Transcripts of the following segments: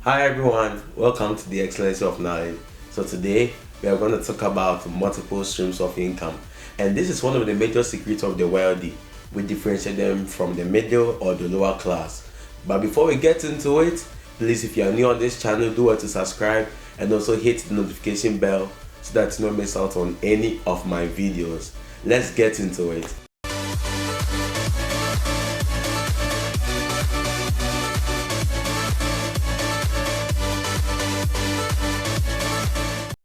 Hi everyone, welcome to the Excellency of Knowledge. So today we are going to talk about multiple streams of income, and this is one of the major secrets of the wealthy. We differentiate them from the middle or the lower class. But before we get into it, please, if you are new on this channel, do well to subscribe and also hit the notification bell so that you don't miss out on any of my videos. Let's get into it.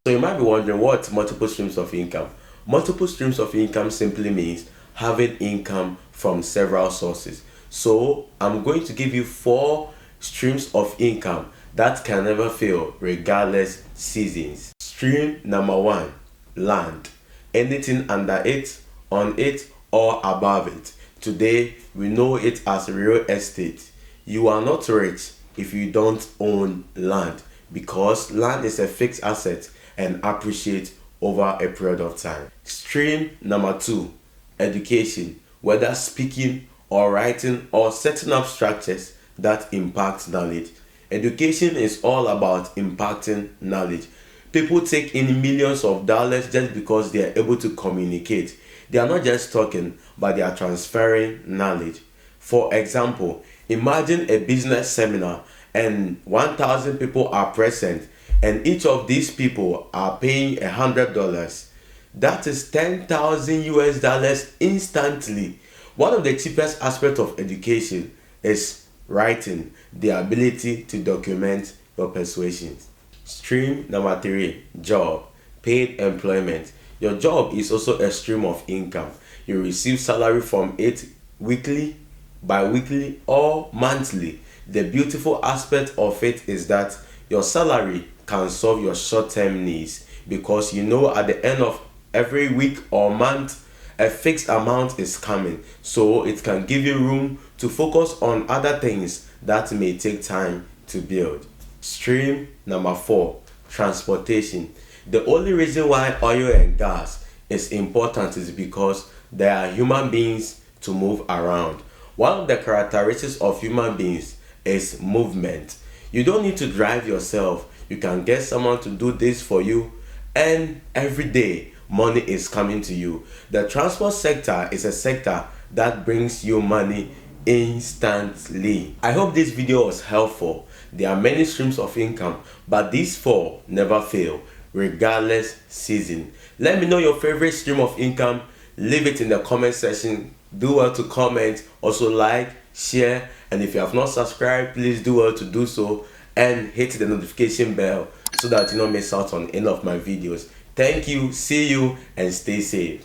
So you might be wondering, what multiple streams of income? Multiple streams of income simply means having income from several sources. So I'm going to give you 4 streams of income that can never fail regardless seasons. Stream number 1, land. Anything under it, on it, or above it. Today we know it as real estate. You are not rich if you don't own land, because land is a fixed asset and appreciate over a period of time. Stream number 2, education, whether speaking or writing or setting up structures that impact knowledge. Education is all about impacting knowledge. People take in millions of dollars just because they are able to communicate. They are not just talking, but they are transferring knowledge. For example, imagine a business seminar and 1,000 people are present, and each of these people are paying $100. That is 10,000 US dollars instantly. One of the cheapest aspects of education is writing, the ability to document your persuasions. Stream number 3, job, paid employment. Your job is also a stream of income. You receive salary from it weekly, bi-weekly, or monthly. The beautiful aspect of it is that your salary can solve your short-term needs, because you know at the end of every week or month a fixed amount is coming, so it can give you room to focus on other things that may take time to build. Stream number 4, transportation. The only reason why oil and gas is important is because there are human beings to move around. One of the characteristics of human beings is movement. You don't need to drive yourself. You can get someone to do this for you, and every day money is coming to you. The transport sector is a sector that brings you money instantly. I hope this video was helpful. There are many streams of income, but these 4 never fail regardless season. Let me know your favorite stream of income. Leave it in the comment section. Do well to comment, also like, share, and if you have not subscribed, please do well to do so and hit the notification bell so that you don't miss out on any of my videos. Thank you, see you, and stay safe.